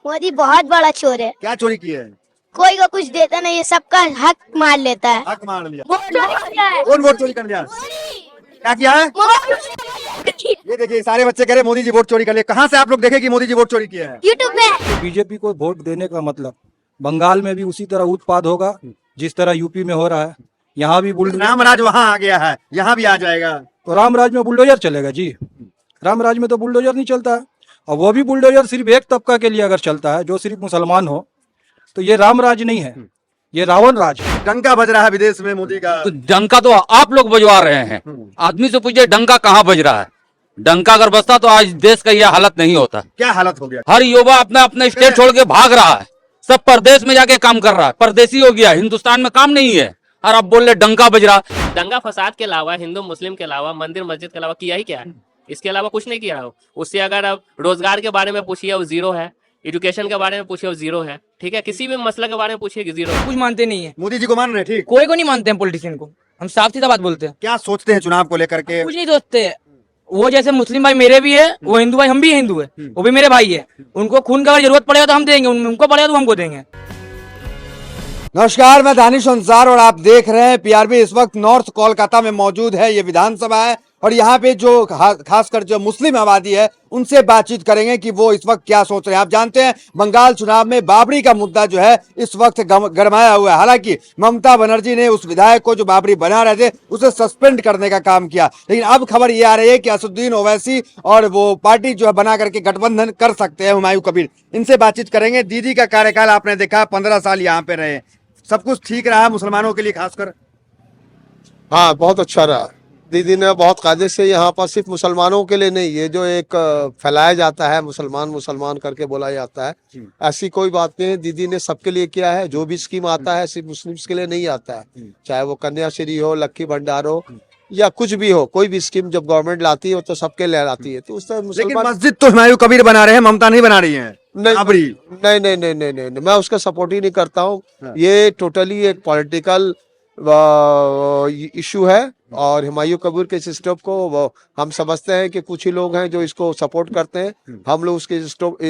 मोदी बहुत बड़ा चोर है। क्या चोरी की है? कोई को कुछ देता नहीं है, सबका हक मार लेता है। हक मार लिया। वोट चोरी किया है। कौन वोट चोरी कर लिया? क्या किया है? ये देखिए सारे बच्चे कह रहे मोदी जी वोट चोरी कर लिए। कहाँ से आप लोग देखे कि मोदी जी वोट चोरी किया है? यूट्यूब में। बीजेपी को वोट देने का मतलब बंगाल में भी उसी तरह उत्पाद होगा जिस तरह यूपी में हो रहा है। यहाँ भी बुलडोजर, रामराज वहाँ आ गया है, यहाँ भी आ जाएगा। तो रामराज में बुलडोजर चलेगा जी? रामराज में तो बुलडोजर नहीं चलता है। और वो भी बुलडोजर सिर्फ एक तबका के लिए अगर चलता है जो सिर्फ मुसलमान हो, तो ये रामराज नहीं है, ये रावण राज है। डंका बज रहा है विदेश में मोदी का। तो डंका तो आप लोग बजवा रहे हैं। आदमी से पूछिए डंका कहाँ बज रहा है। डंका अगर बजता तो आज देश का यह हालत नहीं होता। क्या हालत हो गया? हर युवा अपना अपना स्टेट छोड़ के भाग रहा है, सब परदेश में जाके काम कर रहा है, परदेसी हो गया, हिंदुस्तान में काम नहीं है। और अब बोल रहे डंका बज रहा। दंगा फसाद के अलावा, हिंदू मुस्लिम के अलावा, मंदिर मस्जिद के अलावा किया ही क्या है? इसके अलावा कुछ नहीं किया हो। उससे अगर अब रोजगार के बारे में पूछिए वो जीरो है, एजुकेशन के बारे में पूछिए वो जीरो है, ठीक है, किसी भी मसले के बारे में पूछिए कि जीरो। कुछ मानते नहीं है, मोदी जी को मान रहे? ठीक। कोई को नहीं मानते हैं पॉलिटिशियन को। हम साफ सीधा बात बोलते हैं, क्या सोचते हैं चुनाव को लेकर के? कुछ नहीं सोचते। वो जैसे मुस्लिम भाई मेरे भी है, वो हिंदू भाई हम भी हिंदू है, वो भी मेरे भाई है। उनको खून का अगर जरूरत पड़ेगा तो हम देंगे, उनको पड़ेगा तो हमको देंगे। नमस्कार, मैं दानिश अंसार और आप देख रहे हैं पीआरबी। इस वक्त नॉर्थ कोलकाता में मौजूद है। ये विधानसभा है और यहाँ पे जो खासकर जो मुस्लिम आबादी है उनसे बातचीत करेंगे कि वो इस वक्त क्या सोच रहे हैं। आप जानते हैं बंगाल चुनाव में बाबरी का मुद्दा जो है इस वक्त गरमाया हुआ है। हालांकि ममता बनर्जी ने उस विधायक को जो बाबरी बना रहे थे उसे सस्पेंड करने का काम किया, लेकिन अब खबर ये आ रही है कि असदुद्दीन ओवैसी और वो पार्टी जो है बना करके गठबंधन कर सकते हैं हुमायूं कबीर। इनसे बातचीत करेंगे। दीदी का कार्यकाल आपने देखा, 15 साल यहाँ पे रहे, सब कुछ ठीक रहा मुसलमानों के लिए खासकर? हाँ, बहुत अच्छा रहा। दीदी ने बहुत कायदे से यहाँ पर सिर्फ मुसलमानों के लिए नहीं, ये जो एक फैलाया जाता है मुसलमान मुसलमान करके बोला जाता है, ऐसी कोई बात नहीं है। दीदी ने सबके लिए किया है। जो भी स्कीम आता है सिर्फ मुस्लिम्स के लिए नहीं आता है, चाहे वो कन्याश्री हो, लक्की भंडार हो या कुछ भी हो। कोई भी स्कीम जब गवर्नमेंट लाती है तो सबके लिए लाती है। तो उस तरह मुसलमान। मस्जिद तो हुमायूं कबीर बना रहे हैं, ममता नहीं बना रही है। नहीं नहीं नहीं नहीं नहीं नहीं, मैं उसका सपोर्ट ही नहीं करता हूँ। ये टोटली एक पॉलिटिकल इशू है और हुमायूं कबीर के सिस्टम को हम समझते हैं कि कुछ ही लोग हैं जो इसको सपोर्ट करते हैं। हम लोग उसके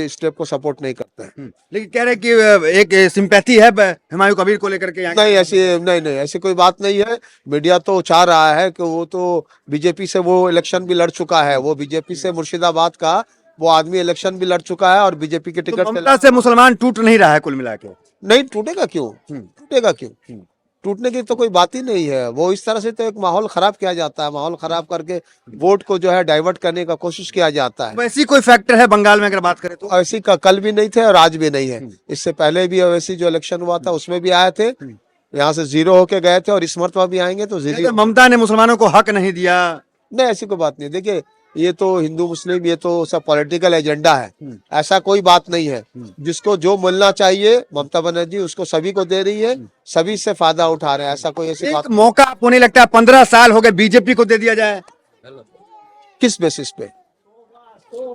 स्टेप को सपोर्ट नहीं करते हैं। लेकिन कह रहे कि एक सिंपैथी है हुमायूं कबीर को लेकर के। नहीं, ऐसी कोई बात नहीं है। मीडिया तो चाह रहा है कि वो तो बीजेपी से वो इलेक्शन भी लड़ चुका है। वो बीजेपी से मुर्शिदाबाद का वो आदमी इलेक्शन भी लड़ चुका है और बीजेपी के टिकट ममता से मुसलमान टूट नहीं रहा है कुल मिला के? नहीं टूटेगा क्यों? टूटेगा क्यों? टूटने की तो कोई बात ही नहीं है। वो इस तरह से तो एक माहौल खराब किया जाता है, माहौल खराब करके वोट को जो है डाइवर्ट करने का कोशिश किया जाता है। वैसी कोई फैक्टर है बंगाल में अगर बात करें तो? ऐसी का कल भी नहीं थे और आज भी नहीं है। इससे पहले भी वैसी जो इलेक्शन हुआ था उसमें भी आए थे, यहाँ से जीरो होके गए थे और इस मरतबा भी आएंगे तो जीरो। ममता ने मुसलमानों को हक नहीं दिया? नहीं, ऐसी कोई बात नहीं। देखिए, ये तो हिंदू मुस्लिम ये तो सब पॉलिटिकल एजेंडा है, ऐसा कोई बात नहीं है। जिसको जो मिलना चाहिए ममता बनर्जी उसको सभी को दे रही है, सभी से फायदा उठा रहे हैं। ऐसा कोई ऐसी बात। मौका आपको नहीं लगता 15 साल हो गए बीजेपी को दे दिया जाए? किस बेसिस पे?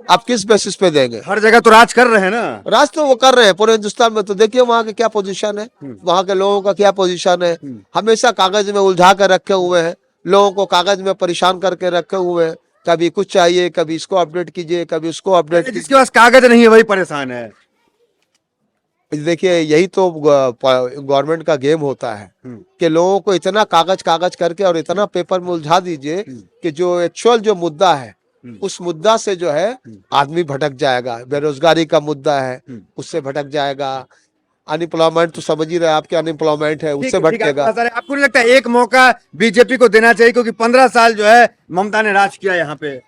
आप किस बेसिस पे देंगे? हर जगह तो राज कर रहे हैं ना। राज तो वो कर रहे हैं पूरे हिंदुस्तान में। तो देखिए वहाँ के क्या पोजीशन है, वहाँ के लोगों का क्या पोजीशन है। हमेशा कागज में उलझा कर रखे हुए हैं, लोगों को कागज में परेशान करके रखे हुए हैं। कभी कुछ चाहिए, कभी इसको अपडेट कीजिए, कभी उसको अपडेट कीजिए। जिसके पास कागज नहीं है वही परेशान है। देखिए, यही तो गवर्नमेंट का गेम होता है कि लोगों को इतना कागज कागज करके और इतना पेपर में उलझा दीजिए कि जो एक्चुअल जो मुद्दा है उस मुद्दा से जो है आदमी भटक जाएगा। बेरोजगारी का मुद्दा है, उससे भटक जाएगा। अनएम्प्लॉयमेंट तो समझ ही रहे आपके, अनएम्प्लॉयमेंट है, उससे भटकेगा। आपको नहीं लगता एक मौका बीजेपी को देना चाहिए? क्योंकि 15 साल जो है ममता ने राज किया यहाँ पे।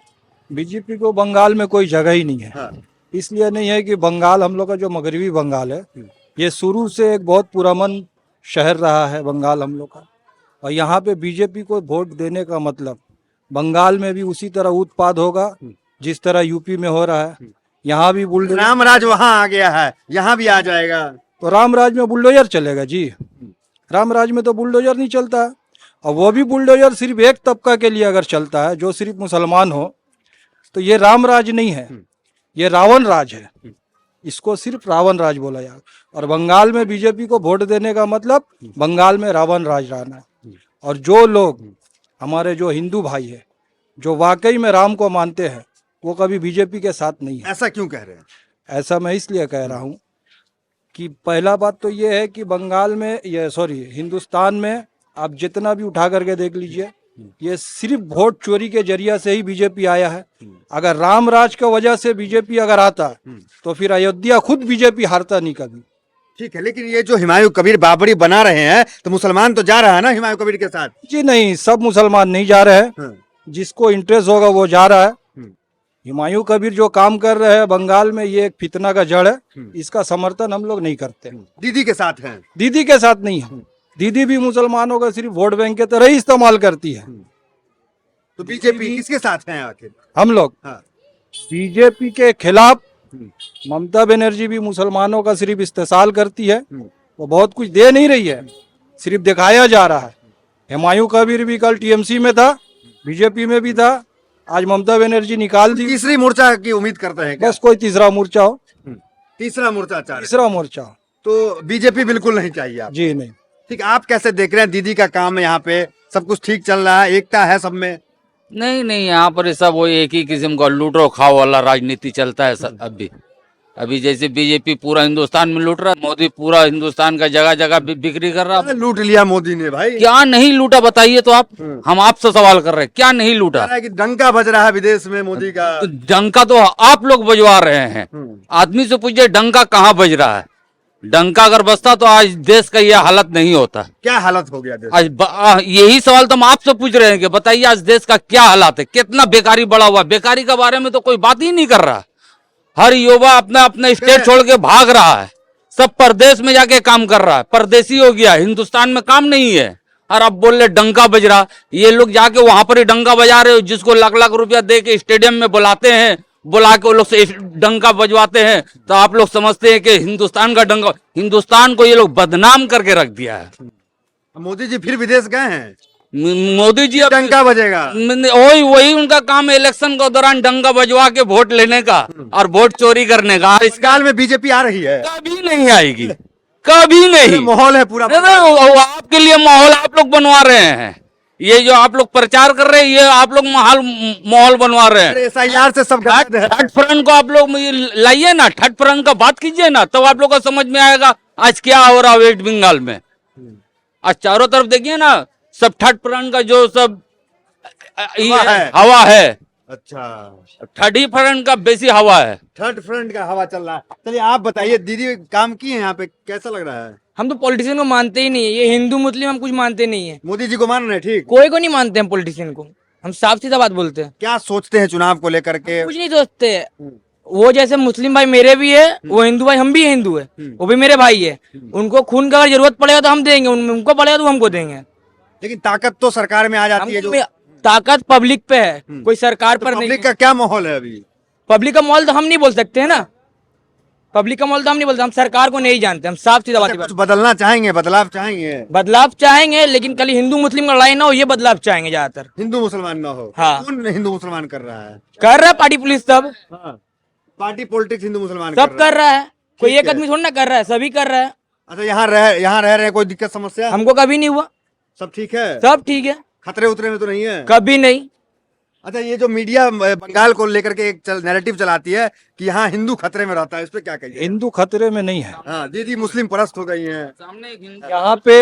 बीजेपी को बंगाल में कोई जगह ही नहीं है। हाँ। इसलिए नहीं है कि बंगाल हम लोग का जो मगरबी बंगाल है ये शुरू से एक बहुत पुरअमन शहर रहा है बंगाल हम लोग का। और यहाँ पे बीजेपी को वोट देने का मतलब बंगाल में भी उसी तरह उत्पाद होगा जिस तरह यूपी में हो रहा है। यहाँ भी बुलडोजर, रामराज वहाँ आ गया है, यहाँ भी आ जाएगा। तो रामराज में बुलडोजर चलेगा जी? रामराज में तो बुलडोजर नहीं चलता है। और वो भी बुलडोजर सिर्फ एक तबका के लिए अगर चलता है जो सिर्फ मुसलमान हो, तो ये रामराज नहीं है, ये रावण राज है। इसको सिर्फ रावण राज बोला जाए। और बंगाल में बीजेपी को वोट देने का मतलब बंगाल में रावण राज रहना है। और जो लोग हमारे जो हिंदू भाई है जो वाकई में राम को मानते हैं वो कभी बीजेपी के साथ नहीं है। ऐसा क्यों कह रहे हैं? ऐसा मैं इसलिए कह रहा हूँ कि पहला बात तो ये है कि बंगाल में ये हिंदुस्तान में आप जितना भी उठा करके देख लीजिए, ये सिर्फ वोट चोरी के जरिया से ही बीजेपी आया है। अगर राम राज की वजह से बीजेपी अगर आता तो फिर अयोध्या खुद बीजेपी हारता नहीं कभी। ठीक है, लेकिन ये जो हुमायूं कबीर बाबरी बना रहे हैं तो मुसलमान तो जा रहा है ना हुमायूं कबीर के साथ? जी नहीं, सब मुसलमान नहीं जा रहे हैं, जिसको इंटरेस्ट होगा वो जा रहा है। हुमायूं कबीर जो काम कर रहे हैं बंगाल में, ये एक फितना का जड़ है, इसका समर्थन हम लोग नहीं करते। दीदी के साथ हैं? दीदी के साथ नहीं है, दीदी भी मुसलमानों का सिर्फ वोट बैंक के तरह ही इस्तेमाल करती है। तो बीजेपी किसके साथ हैं आखिर? हम लोग हाँ। बीजेपी के खिलाफ। ममता बनर्जी भी मुसलमानों का सिर्फ इस्तेसाल करती है, वो बहुत कुछ दे नहीं रही है, सिर्फ दिखाया जा रहा है। हुमायूं कबीर भी कल टीएमसी में था, बीजेपी में भी था, आज ममता बनर्जी निकाल दी। तीसरी मोर्चा की उम्मीद करते हैं क्या? बस कोई तीसरा मोर्चा हो, तीसरा मोर्चा चाह रहे हैं। तीसरा मोर्चा हो। तो बीजेपी बिल्कुल नहीं चाहिए आप? जी नहीं। ठीक, आप कैसे देख रहे हैं दीदी का काम? यहाँ पे सब कुछ ठीक चल रहा है, एकता है सब में? नहीं नहीं, यहाँ पर सब वो एक ही किस्म का लूटो खाओ वाला राजनीति चलता है सब। अभी जैसे बीजेपी पूरा हिंदुस्तान में लूट रहा है, मोदी पूरा हिंदुस्तान का जगह जगह बिक्री कर रहा है। लूट लिया मोदी ने भाई। क्या नहीं लूटा बताइए तो आप, हम आपसे सवाल कर रहे हैं, क्या नहीं लूटा? कह रहा है कि डंका बज रहा है विदेश में मोदी का। तो डंका तो आप लोग बजवा रहे हैं। आदमी से पूछिए डंका कहाँ बज रहा है। डंका अगर बजता तो आज देश का यह हालत नहीं होता। क्या हालत हो गया देश? आज यही सवाल तो हम आपसे पूछ रहे हैं कि बताइए आज देश का क्या हालत है, कितना बेकारी बढ़ा हुआ। बेकारी के बारे में तो कोई बात ही नहीं कर रहा। हर युवा अपना अपना स्टेट छोड़ के भाग रहा है, सब परदेश में जाके काम कर रहा है, परदेसी हो गया, हिंदुस्तान में काम नहीं है। और अब बोल रहे डंका बज रहा, ये लोग जाके वहां पर ही डंका बजा रहे हो, जिसको लाख लाख रुपया दे के स्टेडियम में बुलाते हैं, बुला के वो लोग से डंका बजवाते हैं। तो आप लोग समझते हैं कि हिंदुस्तान का डंका, हिंदुस्तान को ये लोग बदनाम करके रख दिया है। मोदी जी फिर विदेश गए हैं, मोदी जी अब डंका बजेगा। वही उनका काम है, इलेक्शन के दौरान डंका बजवा के वोट लेने का और वोट चोरी करने का। इस काल में बीजेपी आ रही है? कभी नहीं आएगी, कभी नहीं। माहौल है पूरा। आपके लिए माहौल आप लोग बनवा रहे हैं, ये जो आप लोग प्रचार कर रहे हैं, ये आप लोग माहौल बनवा रहे हैं। SIR से सब थर्ड फ्रंट को आप लोग लाइए ना, थर्ड फ्रंट का बात कीजिए ना, तब आप लोग को समझ में आएगा आज क्या हो रहा है वेस्ट बंगाल में। आज चारों तरफ देखिए ना, सब थर्ड फ्रंट का जो सब हवा है। अच्छा, थर्ड ही फ्रंट का बेसी हवा है, थर्ड फ्रंट का हवा चल रहा है। चलिए आप बताइए, दीदी काम की है यहाँ पे, कैसा लग रहा है? हम तो पॉलिटिशियन को मानते ही नहीं है, ये हिंदू मुस्लिम हम कुछ मानते नहीं है, मोदी जी को मान रहे हैं? ठीक, कोई को नहीं मानते हम पॉलिटिशियन को, हम साफ सीधा बात बोलते हैं। क्या सोचते हैं चुनाव को लेकर के? कुछ नहीं सोचते है। वो जैसे मुस्लिम भाई मेरे भी है, वो हिंदू भाई हम भी हिंदू है, वो भी मेरे भाई है। उनको खून का अगर जरूरत पड़ेगा तो हम देंगे, उनको पड़ेगा तो हमको देंगे। लेकिन ताकत तो सरकार में आ जाती है। जो ताकत पब्लिक पे है, कोई सरकार पर नहीं। पब्लिक का क्या माहौल है अभी? पब्लिक का माहौल तो हम नहीं बोल सकते है ना, पब्लिक का माहौल तो हम नहीं बोलते, हम सरकार को नहीं जानते, हम साफ सीधा बात। कुछ बदलना चाहेंगे, बदलाव चाहेंगे? बदलाव चाहेंगे, लेकिन कल हिंदू मुस्लिम का लड़ाई ना हो, ये बदलाव चाहेंगे ज्यादातर। हिंदू मुसलमान ना हो? हाँ। कौन हिंदू मुसलमान कर रहा है? कर रहा है पार्टी पुलिस सब। हाँ। पार्टी पॉलिटिक्स हिंदू मुसलमान सब कर रहा है, कोई ठीक एक है। आदमी थोड़ा ना कर रहा है, सभी कर रहा है। अच्छा, यहाँ रह रहे हैं, कोई दिक्कत समस्या? हमको कभी नहीं हुआ, सब ठीक है? सब ठीक है, खतरे उतरे में तो नहीं है? कभी नहीं। अच्छा, ये जो मीडिया बंगाल को लेकर के एक नैरेटिव चलाती है कि यहाँ हिंदू खतरे में रहता है, इस पे क्या कहिए? हिंदू खतरे में नहीं है। हाँ, दीदी मुस्लिम परस्त हो गई हैं। सामने एक यहाँ पे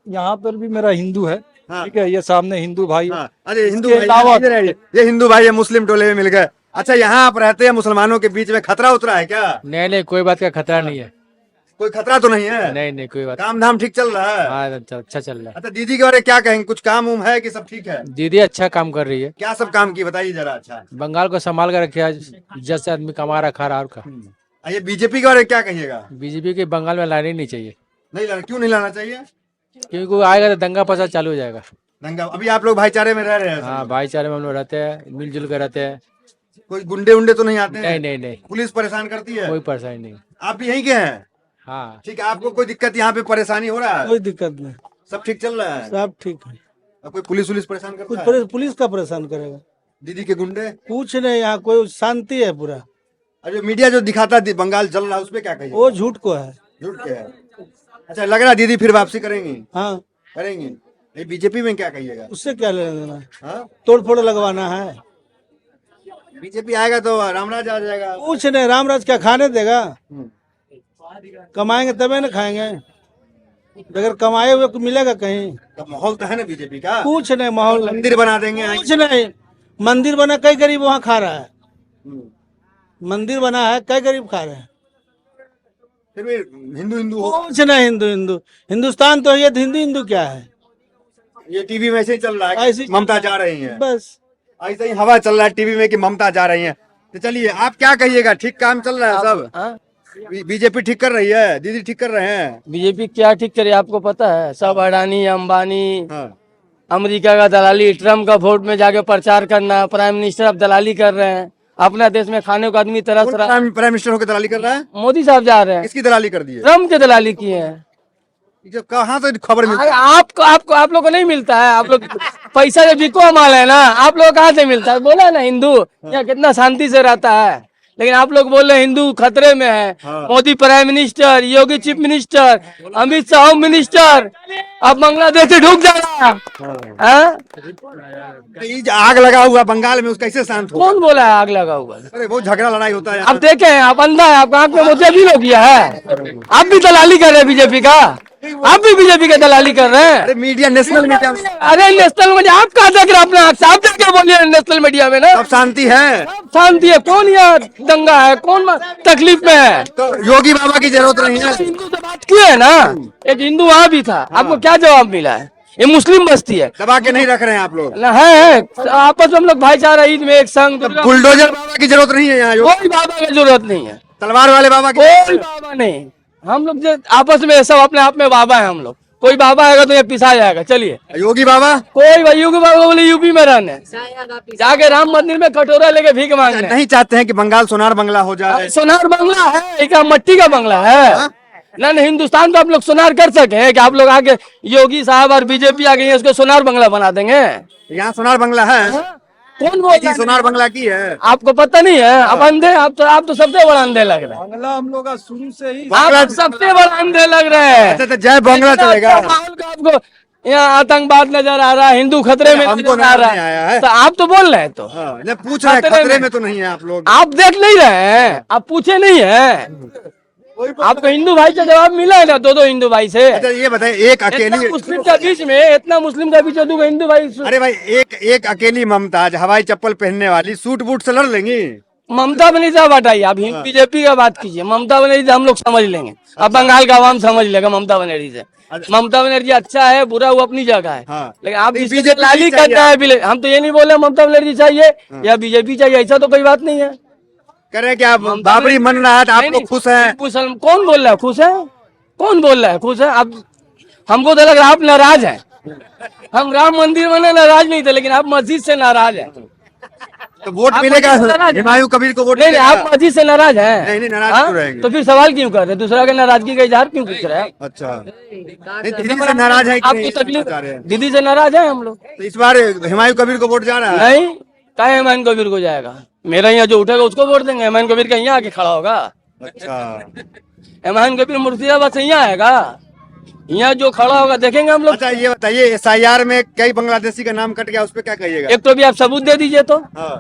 यहाँ पर भी मेरा हिंदू है, हाँ। ठीक है, ये सामने हिंदू भाई। हाँ, अरे हिंदू इसके भाई अलावा- इधर आइए। ये हिंदू भाई है, मुस्लिम टोले में मिल गए। अच्छा, यहाँ आप रहते हैं, मुसलमानों के बीच में खतरा उतरा है क्या? नहीं कोई बात का खतरा नहीं है। कोई खतरा तो नहीं है? नहीं कोई बात। काम धाम ठीक चल रहा है? हाँ अच्छा चल रहा अच्छा, दीदी के बारे में क्या कहेंगे? कुछ काम उम है कि सब ठीक है? है। दीदी अच्छा काम कर रही है, क्या सब काम की बताइए जरा। अच्छा, बंगाल को संभाल कर रखे, जैसे आदमी कमा रखा रहा और का। ये बीजेपी के बारे में क्या कहिएगा? बीजेपी के बंगाल में लानी नहीं चाहिए, नहीं लाना, क्यों नहीं लाना चाहिए? क्योंकि वो आएगा तो दंगा फसाद चालू हो जाएगा। दंगा? अभी आप लोग भाईचारे में रह रहे हैं? हाँ भाईचारे में हम लोग रहते हैं, मिलजुल कर रहते हैं। कोई गुंडे उंडे तो नहीं आते हैं? नहीं पुलिस परेशान करती है? कोई परेशानी नहीं। आप भी यहीं के हैं? हाँ ठीक है, आपको कोई दिक्कत यहाँ पे परेशानी हो रहा है? कोई दिक्कत नहीं, सब ठीक चल रहा है? सब ठीक है। अब कोई पुलिस उलिस परेशान करता है? कुछ पुलिस का परेशान करेगा? दीदी के गुंडे? कुछ नहीं, यहाँ कोई शांति है पूरा। अरे मीडिया जो दिखाता है बंगाल जल रहा है, उसपे क्या कहिए? वो झूठ को है। झूठ के है? अच्छा, लग रहा है दीदी फिर वापसी करेंगी? हाँ, करेंगी। ये बीजेपी में क्या कहिएगा? उससे क्या लेना देना है? हाँ? तोड़ फोड़ लगवाना है। बीजेपी आएगा तो रामराज आ जाएगा। कुछ नहीं, रामराज क्या खाने देगा? कमाएंगे तबे ना खाएंगे, बगैर कमाए हुए को मिलेगा कहीं? तो माहौल तो है ना बीजेपी का। कुछ नहीं, माहौल मंदिर बना देंगे। कुछ नहीं। मंदिर बना, कई गरीब वहाँ खा रहा है। मंदिर बना है, कई गरीब खा रहे हैं। फिर भी हिंदू हिंदू हो। कुछ नहीं, हिंदू हिंदू हिंदुस्तान तो ये हिंदू हिंदू क्या है? ये टीवी में ऐसे ही चल रहा है ऐसे कि ही ममता जा रही है, बस। ऐसा ही हवा चल रहा है टीवी में कि ममता जा रही है। तो चलिए आप क्या कहिएगा, ठीक काम चल रहा है सब? बीजेपी ठीक कर रही है, दीदी ठीक कर रहे हैं? बीजेपी क्या ठीक करे आपको पता है? सब अडानी अंबानी, हाँ। अमेरिका का दलाली, ट्रम्प का वोट में जाके प्रचार करना, प्राइम मिनिस्टर अब दलाली कर रहे हैं। अपना देश में खाने को आदमी तरह कौन तरह। प्राइम मिनिस्टर होकर दलाली कर रहा है? मोदी साहब जा रहे हैं, किसकी दलाली कर दी है? ट्रम्प के दलाली किए हैं। जो कहाँ से खबर मिलती है? आप लोग को नहीं मिलता है? आप लोग पैसा जब बिको माल है ना, आप लोग कहाँ से मिलता है? बोला ना हिंदू यहाँ कितना शांति से रहता है, लेकिन आप लोग बोल रहे हैं हिंदू खतरे में है। Modi prime minister, Yogi chief minister, Amit Shah home minister, अब बांग्लादेश से ढूक जा रहा है। ये जो आग लगा हुआ बंगाल में, उसका कैसे शांत हो? कौन बोला है आग लगा हुआ? अरे बहुत झगड़ा लड़ाई होता है। आप देखे हैं, आप अंधा है, आपका आंख में मोतिया भी हो गया है। आप भी दलाली कर रहे हैं बीजेपी का, आप भी बीजेपी का दलाली कर रहे हैं। अरे मीडिया, नेशनल मीडिया में अरे नेशनल मीडिया आप कहाँ देख रहे हैं? अपना साफ देख के बोलिए नेशनल मीडिया में ना। सब शांति है। शांति है? कौन यहाँ दंगा है? कौन तकलीफ में है? तो योगी बाबा की जरूरत नहीं है। हिंदू से बात की है ना, एक हिंदू वहाँ भी था, आपको क्या जवाब मिला है? ये मुस्लिम बस्ती है, दबा के नहीं रख रहे हैं आप लोग। है आपस में हम लोग भाईचारा, ईद में एक संग। बुलडोजर बाबा की जरूरत नहीं है यहाँ। कोई बाबा की जरूरत नहीं है, तलवार वाले बाबा की कोई बाबा नहीं। हम लोग जो आपस में सब अपने आप में बाबा है हम लोग। कोई बाबा आएगा तो ये पिसा जाएगा। चलिए योगी बाबा, कोई भाई योगी बाबा बोले यूपी में रहने, जाके राम मंदिर में कटोरा लेके भीख मांगने। नहीं चाहते हैं कि बंगाल सोनार बंगला हो जाए? सोनार बंगला है, एक मट्टी का बंगला है ना। नहीं, हिंदुस्तान तो आप लोग सोनार कर सके कि आप लोग आगे योगी साहब और बीजेपी आ गई इसको सोनार बंगला बना देंगे? यहाँ सोनार बंगला है? कौन बोल रहा है? सोनार बंगला की है? आपको पता नहीं है? आप अंधे, आप तो सबसे बड़ा अंधे लग रहे हैं। बंगला हम लोग का शुरू से ही आप सबसे बड़ा अंधे लग रहे हैं। अच्छा, तो जय बंगला चलेगा? आपको यहाँ आतंकवाद नजर आ रहा है, हिंदू खतरे में हमको नजर आ रहा नहीं आया है। तो आप तो बोल रहे हैं। तो नहीं, पूछ रहे हैं, खतरे खतरे में। में तो नहीं है आप लोग? आप देख नहीं रहे हैं, आप पूछे नहीं है। आपको हिंदू भाई का जवाब मिला है ना, दो हिंदू भाई से? अच्छा ये बताइए, एक इतना अकेली मुस्लिम के बीच में, इतना मुस्लिम के बीच में दो हिंदू भाई। अरे भाई, एक अकेली ममताज हवाई चप्पल पहनने वाली सूट बूट से लड़ लेंगी? ममता बनर्जी साहब हटाइए, आप बीजेपी का बात कीजिए। ममता बनर्जी से हम लोग समझ लेंगे, अब बंगाल का आवाम समझ लेगा ममता बनर्जी से। ममता बनर्जी अच्छा है बुरा वो अपनी जगह है, हाँ। लेकिन आप बीजेपी बीजेपी लाली करना है। हम तो ये नहीं बोले ममता बनर्जी चाहिए या बीजेपी चाहिए, ऐसा तो कोई बात नहीं है। कह रहे हैं कि आप बाबरी मन रहा है तो आप लोग खुश हैं? कौन बोल रहा है खुश है? कौन बोल रहा है खुश है? आप, हमको तो लग रहा है आप नाराज हैं। हम राम मंदिर में नाराज नहीं थे, लेकिन आप मस्जिद से नाराज हैं। तो वोट आप मिलेगा मस्जिद से नाराज हैं? हुमायूं कबीर को? वोट नहीं, मिलेगा? आप मस्जिद से नाराज हैं? नहीं, नाराज हाँ? क्यों रहेंगे? तो फिर सवाल क्यों कर रहे हैं? दूसरा के नाराजगी का इजहार क्यों पूछ रहे हैं? अच्छा, नहीं, दीदी से नाराज है कि नहीं? आपको तकलीफ, बता रहे हैं। दीदी से नाराज है हम लोग। तो इस बार हुमायूं कबीर को वोट जा रहा है? नहीं, काहे हुमायूं कबीर को जाएगा? मेरा यहाँ जो उठेगा उसको वोट देंगे। हुमायूं कबीर का यहाँ आके खड़ा होगा? अच्छा, हुमायूं कबीर मुर्शिदाबाद से यहाँ आएगा? यहाँ जो खड़ा होगा देखेंगे हम लोग। अच्छा ये बताइए, SIR में कई बांग्लादेशी का नाम कट गया, उस पर क्या कहिएगा? एक तो भी आप सबूत दे दीजिए। तो हाँ।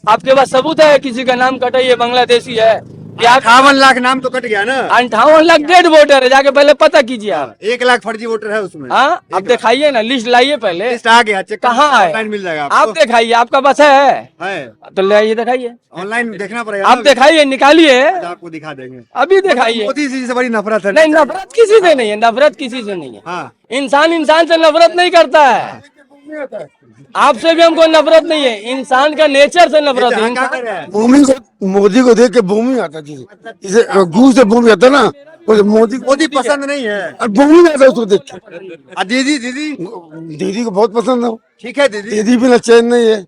आपके पास सबूत है किसी का नाम कटा ये बांग्लादेशी है? 58 लाख नाम तो कट गया ना? 58 लाख डेड वोटर है, जाके पहले पता कीजिए आप। 1 लाख फर्जी वोटर है उसमें। हाँ, आप दिखाइए ना, लिस्ट लाइए पहले। लिस्ट आ गया, चेक कहाँ है? ऑनलाइन मिल जाएगा आप आपको। दिखाइए, आपका बस है है, तो ले आइए, दिखाइए। ऑनलाइन देखना पड़ेगा। आप दिखाइए, निकालिए, आपको दिखा देंगे। अभी दिखाइए। मोदी जी से बड़ी नफरत है। नहीं, नफरत किसी से नहीं है, नफरत किसी से नहीं है। हाँ, इंसान से नफरत नहीं करता है। आपसे भी हमको नफरत नहीं है, इंसान का नेचर से नफरत है। क्या कर रहे हैं? भूमि को, मोदी को देख के भूमि आता है, जैसे घूस से भूमि आता है ना, मोदी पसंद नहीं है? और भूमि आता है उसको देख के। दीदी दीदी को बहुत पसंद है। ठीक है, दीदी दीदी बिना चैन नहीं है।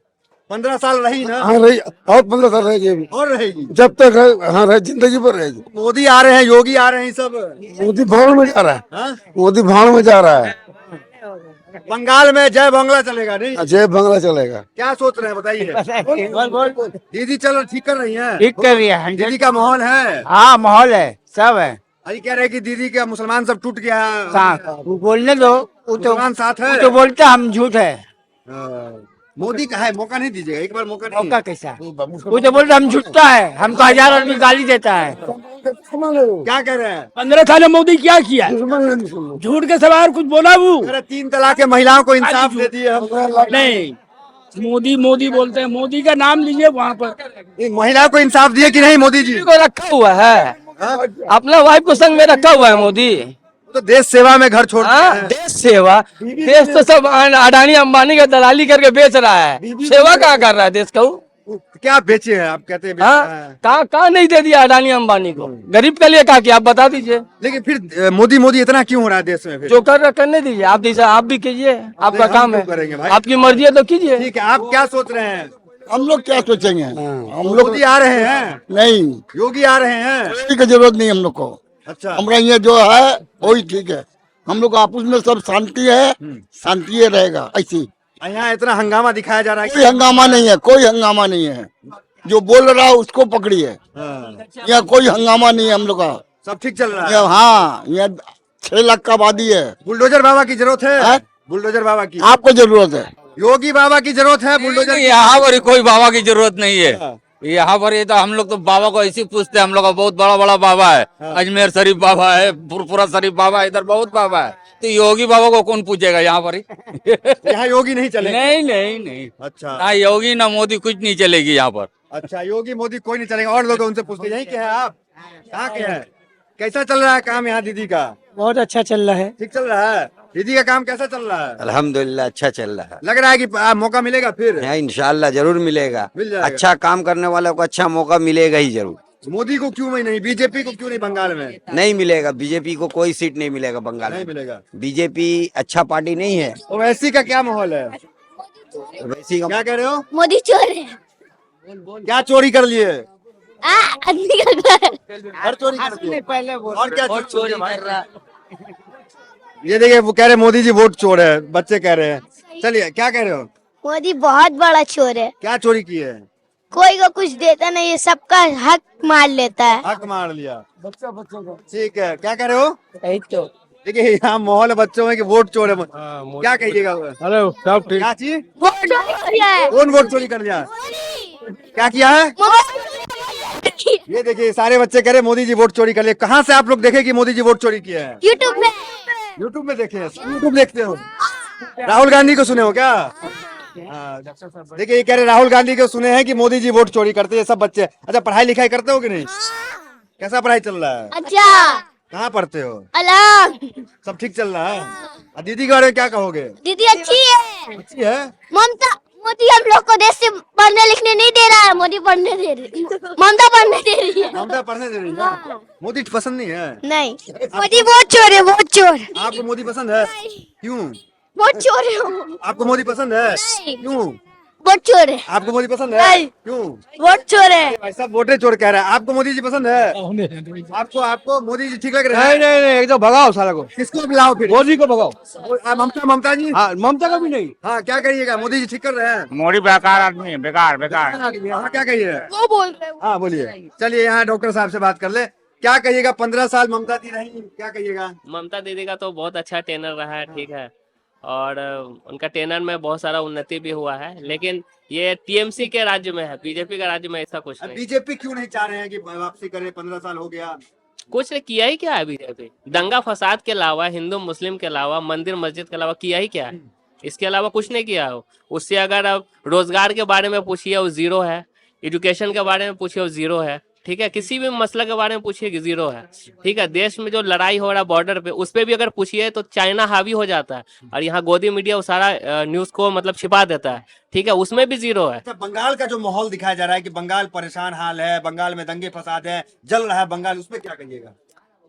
15 साल रही ना? हाँ रही, और 15 साल रहेगी अभी, और रहेगी जब तक हाँ रहे, जिंदगी भर रहेगी। मोदी आ रहे हैं, योगी आ रहे हैं, सब। मोदी भाड़ में जा रहा है। हाँ? मोदी भाड़ में जा रहा है। बंगाल में जय बांग्ला चलेगा नहीं? जय बांग्ला चलेगा। क्या सोच रहे हैं बताइए? दीदी चलो ठीक कर रही है? ठीक कर रही है। दीदी का माहौल है? हाँ, माहौल है, सब है। अभी कह रहे हैं कि दीदी का मुसलमान सब टूट गया। वो बोलने दो, वो तो मुसलमान साथ है? वो तो बोलते हम झूठ है। हाँ। मोदी का है, मौका नहीं दीजिएगा, एक बार मौका नहीं। मौका कैसा वो तो बोल रहा हम झूठता है, हमको 1000 आदमी गाली देता है। क्या कह रहे हैं? 15 साल में मोदी क्या किया? झूठ के सवाल कुछ बोला वो कह रहे 3 तलाक के महिलाओं को इंसाफ दे दिए हम। नहीं। मोदी बोलते हैं, मोदी का नाम लीजिए वहाँ पर। इन महिलाओं को इंसाफ दिए कि नहीं मोदी जी? को रखा हुआ है, अपना वाइफ को संग में रखा हुआ है मोदी। तो देश सेवा में घर छोड़ दिए हैं। देश सेवा, देश तो सब अडानी अंबानी का दलाली करके बेच रहा है, सेवा कहाँ कर रहा है देश का? क्या बेचे हैं आप? कहते हैं बेचा है। कहाँ नहीं दे दिया अडानी अंबानी को? गरीब के लिए कहा कि आप बता दीजिए। लेकिन फिर मोदी इतना क्यों हो रहा है देश में? फिर जो कर रहा करने दीजिए, आप दीजिए, आप भी कीजिए, आपका हम काम क्यों है, करेंगे भाई? आपकी मर्जी है तो कीजिए। ठीक है, आप क्या सोच रहे हैं? हम लोग क्या सोचेंगे? हम लोग मोदी आ रहे हैं, नहीं, योगी आ रहे हैं। किसी की जरूरत नहीं हम लोग को। अच्छा, हमारा ये जो है वही ठीक है। हम लोग आपस में सब शांति है, शांति ही रहेगा ऐसी। यहाँ इतना हंगामा दिखाया जा रहा है कोई हंगामा नहीं है, कोई हंगामा नहीं है। जो बोल रहा है उसको पकड़िए। हाँ, यहाँ कोई हंगामा नहीं है हम लोग का। सब ठीक चल रहा है। हाँ, यहाँ 6 लाख का आबादी है। बुलडोजर बाबा की जरूरत है? हाँ? बुलडोजर बाबा की आपको जरूरत है? योगी बाबा की जरूरत है? बुलडोजर की? यहाँ पर कोई बाबा की जरूरत नहीं है। यहाँ पर ये तो हम लोग तो बाबा को ऐसे पूछते हैं, हम लोग का बहुत बड़ा बड़ा बाबा है, अजमेर शरीफ बाबा है, पुरपुरा शरीफ बाबा है, इधर बहुत बाबा है। तो योगी बाबा को कौन पूछेगा यहाँ पर? यहाँ योगी नहीं चले? नहीं। अच्छा, ना योगी ना मोदी, कुछ नहीं चलेगी यहाँ पर। अच्छा, योगी मोदी कोई नहीं चलेगा। और लोग उनसे पूछते यही क्या है, आप कहाँ के हैं? कैसा चल रहा है काम यहाँ दीदी का? बहुत अच्छा चल रहा है। ठीक चल रहा है? दीदी का काम कैसा चल रहा है? अल्हम्दुलिल्लाह अच्छा चल रहा है। लग रहा है कि मौका मिलेगा फिर? यहाँ इंशाल्लाह जरूर मिलेगा। मिल जाएगा। अच्छा काम करने वालों को अच्छा मौका मिलेगा ही जरूर। मोदी को क्यों नहीं, बीजेपी को क्यों नहीं बंगाल में? नहीं मिलेगा, बीजेपी को कोई सीट नहीं मिलेगा बंगाल नहीं में। मिलेगा। बीजेपी अच्छा पार्टी नहीं है। ओवैसी का क्या माहौल है? वैसी क्या कह रहे हो? मोदी चोर है। क्या चोरी कर लिए? आदमी का घर। हर चोरी कर लिए? और क्या चोरी कर रहा? ये देखिए, वो कह रहे मोदी जी वोट चोर है, बच्चे कह रहे हैं। चलिए, क्या कह रहे हो? मोदी बहुत बड़ा चोर है, क्या चोरी की है? कोई को कुछ देता नहीं है, सबका हक मार लेता है। हक मार लिया। ठीक है, क्या कह रहे हो? यही तो। देखिए यहाँ माहौल है बच्चों में कि वोट चोर है। क्या कहिएगा? अरे सब ठीक। क्या चीज? वोट चोरी कर दिया है। कौन वोट चोरी कर लिया? क्या किया है? ये देखिए, सारे बच्चे कह रहे मोदी जी वोट चोरी कर लिए। कहाँ से आप लोग देखे कि मोदी जी वोट चोरी किया है? यूट्यूब में। यूट्यूब में देखे हैं? यूट्यूब देखते हो? राहुल गांधी को सुने हो क्या? हाँ, देखिए ये कह रहे राहुल गांधी को सुने हैं कि मोदी जी वोट चोरी करते हैं सब बच्चे। अच्छा, पढ़ाई लिखाई करते हो कि नहीं? कैसा पढ़ाई चल रहा है? अच्छा, कहाँ पढ़ते हो? अलग। सब ठीक चल रहा है? और दीदी के बारे में क्या कहोगे? दीदी अच्छी है। अच्छी है? ममता, मोदी हम लोग को देश से पढ़ने लिखने नहीं दे रहा है, मोदी पढ़ने दे रही, ममता पढ़ने दे रही है। ममता पढ़ने दे रही है? मोदी पसंद नहीं है? नहीं, मोदी बहुत चोर है, बहुत चोर। आपको मोदी पसंद है? क्यों? बहुत चोर है वो। आपको मोदी पसंद है? नहीं। क्यों? बहुत चोर है। आपको मोदी पसंद है? नहीं। क्यों? बहुत चोर है। ऐसा वोटे चोर कह रहा है। आपको मोदी जी पसंद है? आपको मोदी जी ठीक लग रहे हैं? नहीं, एक तो भगाओ साला को, किसको बुलाओ फिर? मोदी को भगाओ। ममता जी? हाँ, ममता का भी नहीं। हाँ, क्या करिएगा? मोदी जी ठीक कर रहे हैं? मोदी बेकार आदमी है, बेकार बेकार। हाँ, क्या कहिए? वो बोल रहे हैं। हाँ, बोलिए। चलिए यहाँ डॉक्टर साहब से बात कर ले। क्या कहिएगा? 15 साल ममता दी रही, क्या कहिएगा? ममता दीदी का तो बहुत अच्छा टेनर रहा है, ठीक है, और उनका टेनर में बहुत सारा उन्नति भी हुआ है, लेकिन ये टीएमसी के राज्य में है, बीजेपी का राज्य में ऐसा कुछ नहीं। बीजेपी क्यों नहीं चाह रहे हैं कि वापसी करे? 15 साल हो गया। कुछ ने किया ही क्या है बीजेपी? दंगा फसाद के अलावा, हिंदू मुस्लिम के अलावा, मंदिर मस्जिद के अलावा किया ही क्या है? इसके अलावा कुछ नहीं किया हो। उससे अगर आप रोजगार के बारे में पूछिए वो जीरो है, एजुकेशन के बारे में पूछिए वो जीरो है, ठीक है, किसी भी मसले के बारे में पूछिए कि जीरो है, ठीक है। देश में जो लड़ाई हो रहा है बॉर्डर पे, उस पे भी अगर पूछिए तो चाइना हावी हो जाता है, और यहाँ गोदी मीडिया वो सारा न्यूज को मतलब छिपा देता है, ठीक है, उसमें भी जीरो है। अच्छा, बंगाल का जो माहौल दिखाया जा रहा है कि बंगाल परेशान हाल है, बंगाल में दंगे फसाद है, जल रहा है बंगाल, उसमें क्या कहिएगा?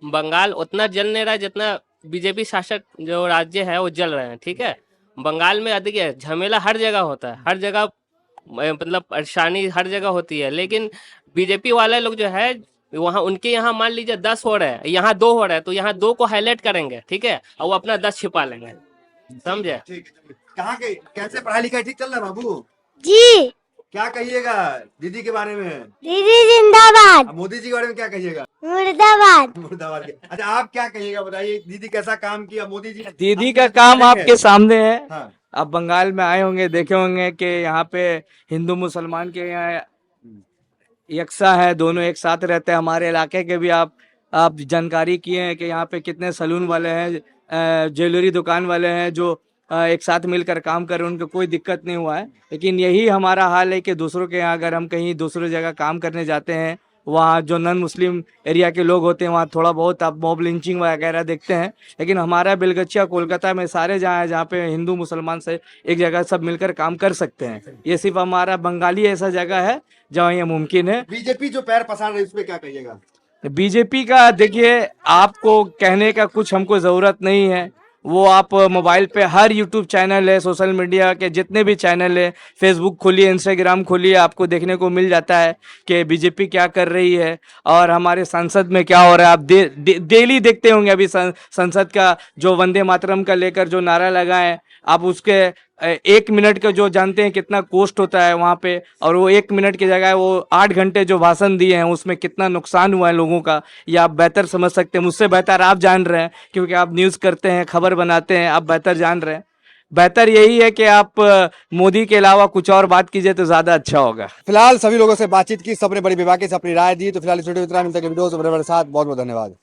बंगाल उतना जल नहीं रहा है जितना बीजेपी शासक जो राज्य है वो जल रहे हैं, ठीक है। बंगाल में देखिए झमेला हर जगह होता है, हर जगह मतलब परेशानी हर जगह होती है, लेकिन बीजेपी वाले लोग जो है वहाँ उनके यहाँ मान लीजिए 10 हो रहे हैं, यहाँ 2 हो रहे हैं, तो यहाँ 2 को हाईलाइट करेंगे, ठीक है, और वो अपना 10 छिपा लेंगे, समझे? ठीक है। कहाँ के कैसे पढ़ाई लिखाई ठीक चल रहा है बाबू? जी। क्या कहिएगा दीदी के बारे में? दीदी जिंदाबाद। अब मोदी जी के बारे में क्या कहिएगा? मुर्दाबाद। मुर्दाबाद के। अच्छा, आप क्या कहिएगा? बताइए, दीदी कैसा काम किया मोदी जी? दीदी का काम आपके सामने है। हाँ। आप बंगाल में आए होंगे, देखे होंगे कि यहाँ पे हिंदू मुसलमान के यहाँ यकसा है, दोनों एक साथ रहते हैं। हमारे इलाके के भी आप जानकारी किए हैं कि यहाँ पे कितने सलून वाले हैं, ज्वेलरी दुकान वाले हैं जो एक साथ मिलकर काम कर रहे हैं, उनको कोई दिक्कत नहीं हुआ है। लेकिन यही हमारा हाल है कि दूसरों के यहाँ अगर हम कहीं दूसरी जगह काम करने जाते हैं, वहाँ जो नॉन मुस्लिम एरिया के लोग होते हैं वहाँ थोड़ा बहुत आप मॉब लिंचिंग वगैरह देखते हैं। लेकिन हमारा बेलगछिया कोलकाता में सारे जहाँ हैं जहाँ पे हिंदू मुसलमान से एक जगह सब मिलकर काम कर सकते हैं। ये सिर्फ हमारा बंगाली ऐसा जगह है जहाँ ये मुमकिन है। बीजेपी जो पैर पसार रही है उस पर क्या कहिएगा? बीजेपी का देखिए, आपको कहने का कुछ हमको ज़रूरत नहीं है। वो आप मोबाइल पे हर यूट्यूब चैनल है, सोशल मीडिया के जितने भी चैनल है, फेसबुक खोलिए, इंस्टाग्राम खोलिए, आपको देखने को मिल जाता है कि बीजेपी क्या कर रही है और हमारे संसद में क्या हो रहा है। आप डेली देखते होंगे। अभी संसद का जो वंदे मातरम का लेकर जो नारा लगाए, आप उसके 1 मिनट का जो जानते हैं कितना कॉस्ट होता है वहाँ पे, और वो 1 मिनट की जगह वो 8 घंटे जो भाषण दिए हैं उसमें कितना नुकसान हुआ है लोगों का, ये आप बेहतर समझ सकते हैं। मुझसे बेहतर आप जान रहे हैं क्योंकि आप न्यूज़ करते हैं, खबर बनाते हैं, आप बेहतर जान रहे हैं। बेहतर यही है कि आप मोदी के अलावा कुछ और बात कीजिए तो ज़्यादा अच्छा होगा। फिलहाल सभी लोगों से बातचीत की, सबने बड़ी बेबाकी से अपनी राय दी। तो फिलहाल इस वीडियो में इतना, मिलता है वीडियो से मेरे साथ। बहुत बहुत धन्यवाद।